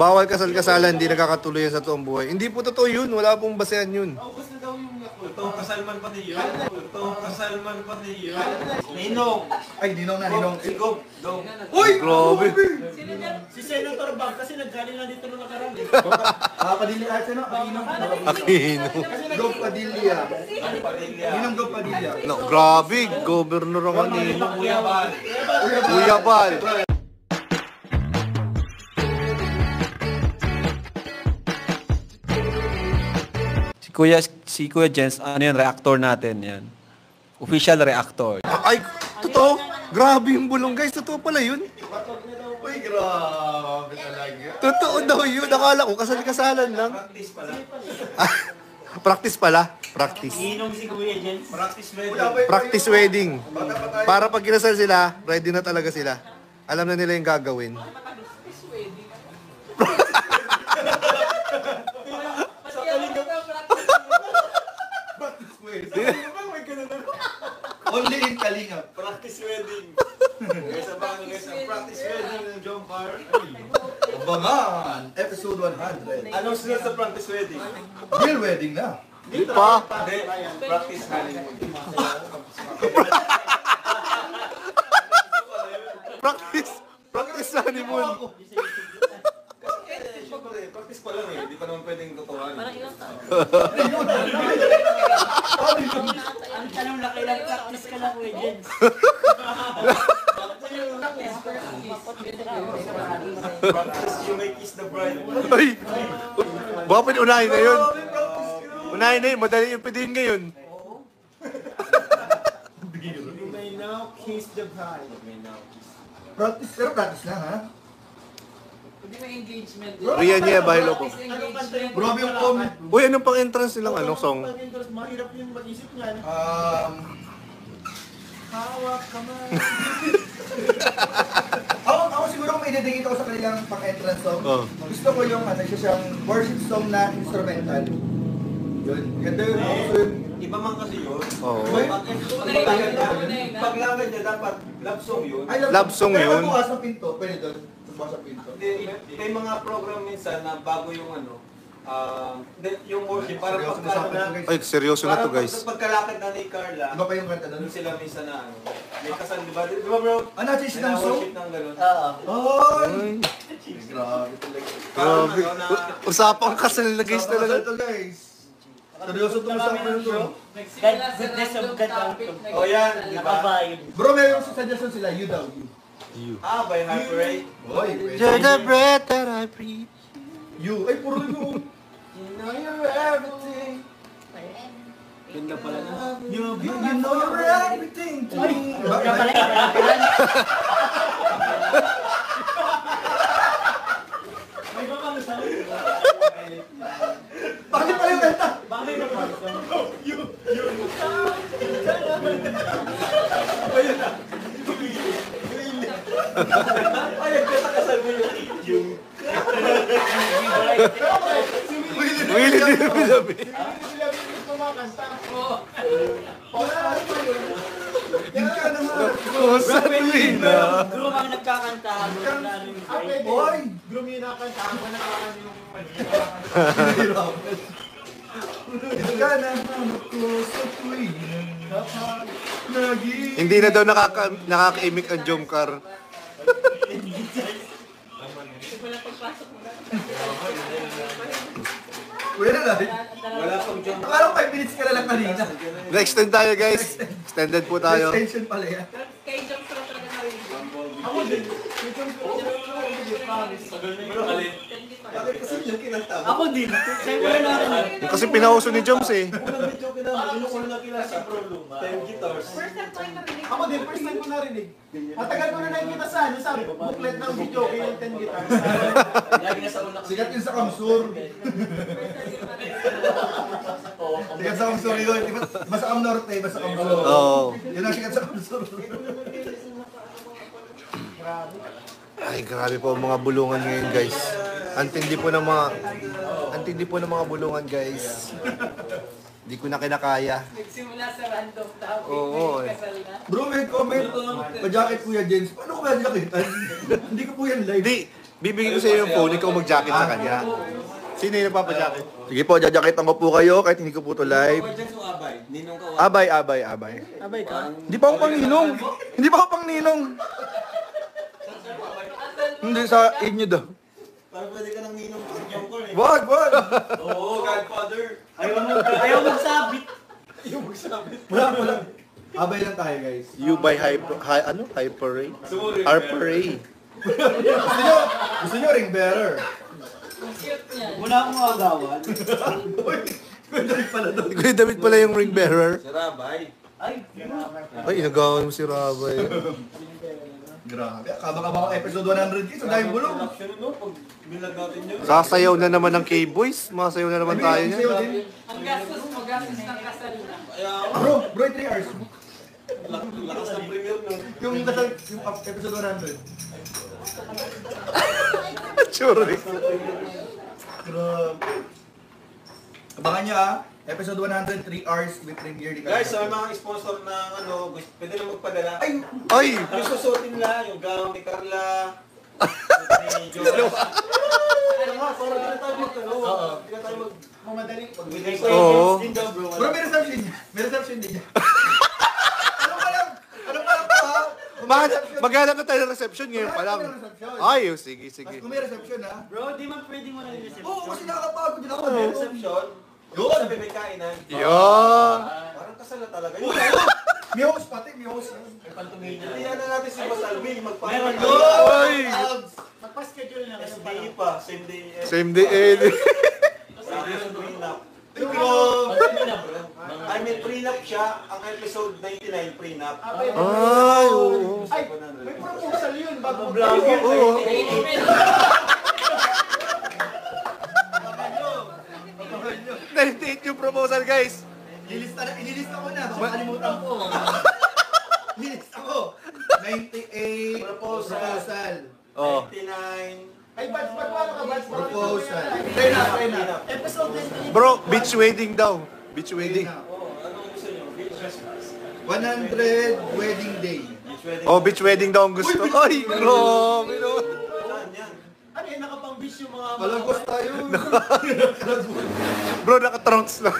Bawal kasal-kasalan, hindi nakakatuloy sa toong buhay. Hindi po totoo yun, wala pong basehan yun. Totoo kasalman pati yun. Totoo kasalman pati yun. Ninong. Ay, Ninong na, Ninong. Sigop. Dong. Uy! Grabe! Si Senator Bang kasi naggaling na dito nung nakaraan. Padilla, ay, sino? Ninong. Aquino. Gov Padilla. Ninong Gov Padilla. No, grabe, governor ang kanino. Kuya Bal. Si Kuya Jens, ano yan, reactor natin yan. Official reactor. Ay, totoo? Grabe yung bulong guys, totoo pala yun. Uy, grabe talaga. Totoo daw yun, nakala ko kasal-kasalan lang. Practice pala. Practice pala, practice. Ninong si Kuya Jens. Practice wedding. Practice wedding. Para pag kinasal sila, ready na talaga sila. Alam na nila yung gagawin. Only in Kalinga. Practice wedding. Guys, abangan guys ang practice wedding ng John Bar. Abangan! Episode 100. Anong sunod sa practice wedding? Real wedding na. Di pa. Hindi, practice honeymoon. Practice sa honeymoon. Siyempre, practice pa lang eh. Hindi pa naman pwedeng totohan. Parang ilang taon. Ang tanong na kailang practice ka lang, Kuya Jens. Practice you may kiss the bride. Ay, baka pwede unahin na yun. Unahin na yun, madali yung pwedeng ngayon. You may now kiss the bride. You may now kiss. Practice, pero practice lang, ha? Hindi may engagement. Rian niya, bahilo po. Grabe yung comment. Uy, anong pang entrance nilang song? Mahirap yung mag-isip niyan. Hawak ka man. Ako siguro kung idedicate ako sa kanilang pang-entrance song, Oh. gusto ko yung isa siyang worship song na instrumental. Yun. Ganda yun. Also yun. Iba man kasi yun. Oo. Paglakad niya dapat love song yun. Ay, Love song pero yun. bukas ng pinto, pwede doon. Bukas ng pinto. May mga program minsan na bago yung yung worship para Seryoso na pagka sa akin, guys. Ay, seryoso na to guys. Pagkalakad na ni Carla, Iba pa yung kanta doon. doon sila minsan na may kasal, di ba? Di ba bro? Ano, chase May ng song? worship ng gano'n. Ay! Ay, Grabe talaga. grabe. Usapang kasal na guys Kasal talaga. to, guys. Seryoso itong usapan na to. Goodness of God ang Oh yan, di ba? nakavibe. Bro, may suggestion sila. You daw. You. By Harper Ray. Oy, You're the breath that I breathe. You. Ay, puro you. You know you're everything. Ganda pala na. You know you're everything to me. May baka masali. Bakit pala yung kanta? Bakit na pa? Ay, nagkasakasal mo yung Willie din yung sabi. Yun ka naman. Oh, sa tuwina. Group ang nagkakanta. Oy! Groom yung nakakanta. Ako nakakanta yung Yun ka naman ako sa tuwina. Hindi na daw nakaka-imik ang Jomcar. Kuya na lang. wala pang jump. Akala ko 5 minutes ka na lang kanina. Na-extend tayo guys. Extended po tayo. Extension pala yan. Kay Jump Pro talaga na rin. Ako din. Bakit kasi yung kinanta mo? Ako din. Siyempre na rin. Kasi pinauso ni Joms eh. Unang video kinanta. Yung una kilala sa Pro Luma. 10 guitars. Ako din, first time ko narinig. Matagal ko na nakikita sa booklet ng video, kaya yung 10 guitars. Lagi na sa una. Sigat yun sa Kamsur. Sigat sa Kamsur yun. Masakam Norte, Masakam Sur. Oo. Yun ang sigat sa Kamsur. Ay, grabe po ang mga bulungan ngayon guys. Antindi po ng mga bulungan guys. Hindi ko na kinakaya. Nagsimula sa random topic. Oo, eh. Kasal na. Bro, may comment. Pa-jacket Kuya Jens. Paano ko ba jacketan? Hindi ko po yan live. Hindi, Bibigyan ko sa iyo yung phone, ikaw mag-jacket sa kanya. Sino yung nagpapa-jacket? Sige po, jajakitan ko po kayo kahit hindi ko po to live. Dyan sa abay. Ninong ka. Abay. Abay ka? Hindi pa ako pang ninong. Hindi pa ako pang ninong. Hindi sa inyo daw. Parang pwede ka ng ninong sa Jongkol eh. Wag. Oo, Godfather. Ayaw magsabit. Wala. Abay lang tayo, guys. You buy Hyper-Ray? Sorry. Hyper-Ray. Gusto nyo ring bearer? Wala akong agawan. Kuya David pala yung ring bearer. Si Rabay. Ay, Ay, inagawan mo si Rabay. Grabe. Kabang-kabang episode 100 kids. Ang daming bulong. Action no, pag bilag natin yun. Sasayaw na naman ng K-Boys. Masayaw na naman tayo niyan. ang gastos mo, gastos ng kasal lang. Kaya Bro, 3 hours. lakas ng premiere nun. Yung episode 100. Sorry. Grabe. Abangan nyo episode 100, 3 hours with premiere. Guys, sa mga sponsor ng ano, pwede na magpadala. Ay! Ay! Yung susutin nila, yung gown ni Carla, ni Jonas. Ano nga, para hindi na tayo magtanong. Hindi na tayo Mamadali. magbigay sa Oo. din daw, bro. Bro, may reception. May reception din niya. Ano pa lang to Maghanap na tayo ng reception ngayon pa lang. Ay, oh, sige. Kung may reception Bro, di man pwede mo na reception. Oo, kasi nakakapagod din ako. May reception. Doon sa bibig kainan. Yun. Parang kasal na talaga. Yun. May host pati, may host. Hindi na natin si Boss Alvin. Meron Magpapagawa. Ay! Magpa-schedule na kayo. SDE pa. Same day. Same day, eh. Sabi yung prenup. Bro. I mean, prenup siya. Ang episode 99, prenup. Ay, oo. Ay, may proposal yun bago Vlogger. Oo. Naritate yung proposal, guys. Inilista ko na, baka kalimutan ko. Inilista ko. 98 proposal. Oh. 99. Ay, batch pa ka, batch pa. Proposal. Try na. Episode 20. Bro, beach wedding daw. Beach wedding. Oh, anong gusto nyo? Beach Christmas. 100 wedding day. Beach wedding. Oh, beach wedding daw ang gusto. Ay, grabe no. Saan yan? Ano yun, nakapang-beach yung mga... Palagos tayo. Bro, naka-trunks lang.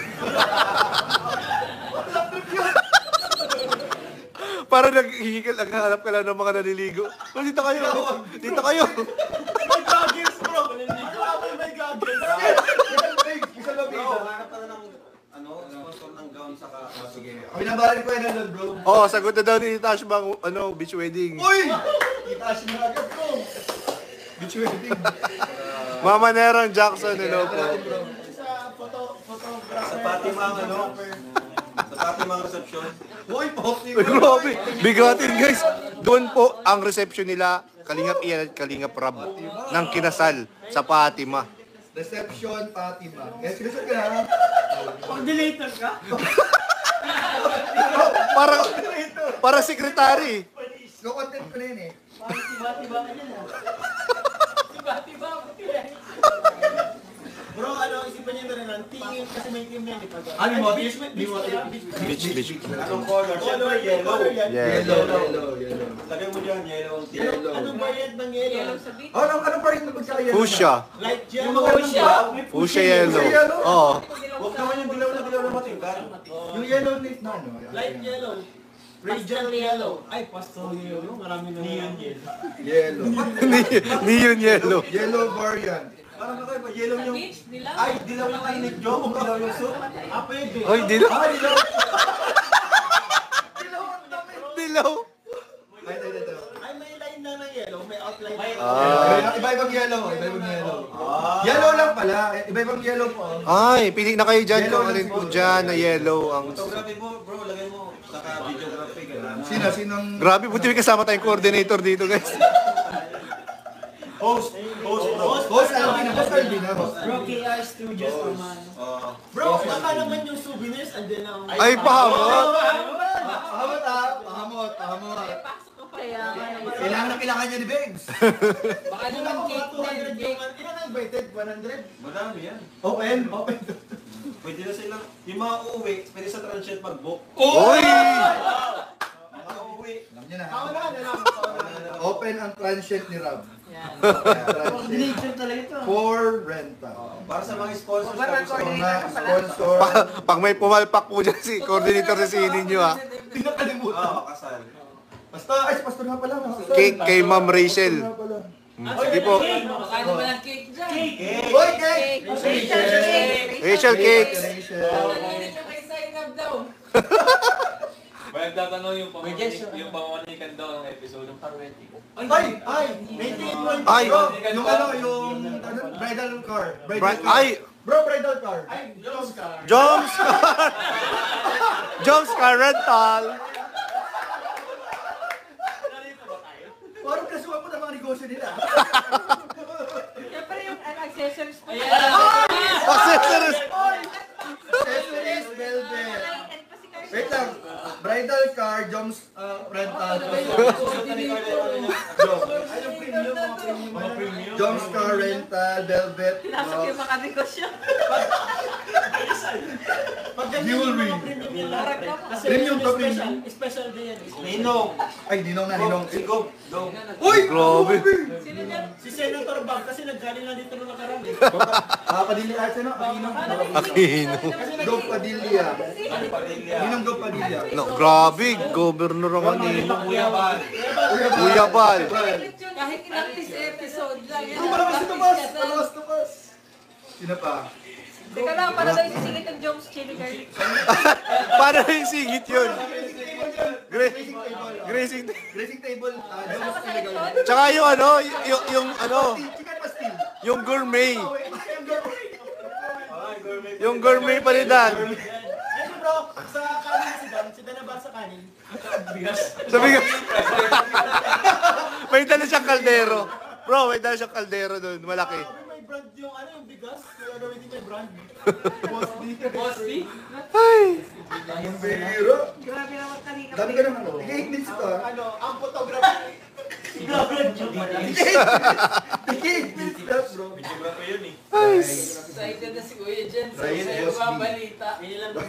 Para naghihikil, naghahanap ka lang ng mga naliligo. Oh, dito kayo. Dito kayo. May goggles, bro! May goggles. Isa ba Bro, hanap ka na ng ano, sponsor ng gown saka... Sige. Binabarin ko yan lang, bro. Oh, sagot na daw ni Tash bang beach wedding. Uy! Itaas mo na agad, bro. Beach wedding. Mama Nerang Jackson, hello po. Sa photographer. Sa Fatima ang ano? Sa Fatima ang reception. Uy, Poppy. Uy, grabe. Bigatin, guys. Doon po ang reception nila, Kalingap Ian at Kalingap Rab ng kinasal sa Fatima. Reception, Fatima. Kaya sinusot ka na. Coordinator ka? Para secretary. Go content ko na yun eh. Tiba-tiba ka dyan, ah. Tiba-tiba ako yan. Bro, ano, isipan niyo na rin ang team, kasi may team yan, di ba? Ano mo? Beach Beach. Anong color? Siyempre, yellow. Yeah. Yellow. Lagay mo dyan, yellow ang team. Anong variant ng yellow? Ano pa rin magkakaya? Fuchsia. Light Yung yellow. mga dilaw, Fuchsia yellow. Oo. huwag naman yung dilaw na matingkad. Yung yellow leaf na ano? Light yellow. Radiant yellow. Ay, pastel yellow. Marami na neon yellow. Yellow. Neon yellow. Yellow variant. Parang kakaiba, yellow yung... Ay, dilaw yung init nyo, kung dilaw yung soup. Ah, pwede. Ay, dilaw. Ay, dilaw. Dilaw. Ay, may line na ng yellow. May outline. Iba-ibang yellow. Yellow lang pala. Iba-ibang yellow po. Ay, pili na kayo dyan kung alin po dyan na yellow ang... Photography mo, bro, lagay mo. Saka videography, gano'n. Sinong... Grabe, buti may kasama tayong coordinator dito, guys. Host. Boss Alvin na. Bro, KR Studios naman. Bro, Bro, baka naman yung souvenirs, andyan ang... Ay, pahamot. Pahamot. Kaya nga naman. Kailangan niya ni Bengs. Baka naman cake na yun, cake. Ilan ang invited? 100? Madami yan. Open. Pwede na sila. Yung mga uuwi, pwede sa transient mag-book. Uy! Mga uuwi. Alam niya na. Kaunahan na lang. Open ang transient ni Rob. Coordination talaga ito. For rental. Para sa mga sponsors na gusto So, ko na sponsor. Pag may pumalpak po dyan si coordinator sa sinin nyo ha. Pinakalimutan. kasal. Basta, ay, si Pastor nga pala. Kay Ma'am Rachel. Pastor nga pala. Sige po. Kaya ba ng cake dyan? Hoy, cake! Rachel Cakes. Rachel. Nandito kay sign up daw. May nagtatanong yung pamamanikan daw ng episode ng Parwedding. Ay! 98.0. Ay! Yung ano, yung bridal car. Ay! Bro, bridal car. Joms! Joms Car Rental. Parang kasuha mo ng mga negosyo nila. Siyempre yung accessories po. Accessories. Accessories, velvet. Wait lang. Bridal car, Joms rental. Joms car rental, velvet. Pinasok yung mga negosyo. Pag ganyan yung Jewelry. mga premium yan lahat. Kasi Premium to special, special day yan. Ninong. Ay, ninong na, ninong. Si Gob. Dong. Uy! Grabe. Sino yan? Si Senator Bang kasi naggaling lang dito nung nakaraan. Padilla arts, ano? Aquino. Aquino. Go Padilla. Padilla. Ninong Go Padilla. No, grabe. Governor ang kanino. Kuya Bal. Kahit ilang episode lang yan. Tumas. Sino pa? Teka lang, para daw isisingit yung Jones Chili Garlic. Paano yung singit yun? Grazing. Dressing table. Kasama sa likod. Tsaka yung ano, yung ano, Chicken pastil. yung gourmet. Yung gourmet pa rin Dan. Ayun bro, sa kanin si Dan na ba sa kanin? Sabi nga, may dala siyang kaldero. Bro, may dala siyang kaldero doon, malaki. Sabi may brand yung ano yung bigas, kaya gawin din may brand. Bossy? Ay, Ang biro. Grabe naman kanina. Dami ka naman. 8 minutes ito ah. Ano, ang photography. Eight minutes lang, bro. Videographer yun eh. Excited na si Kuya Jen. Sa Right, iyo boss, ba balita? Hindi lang ba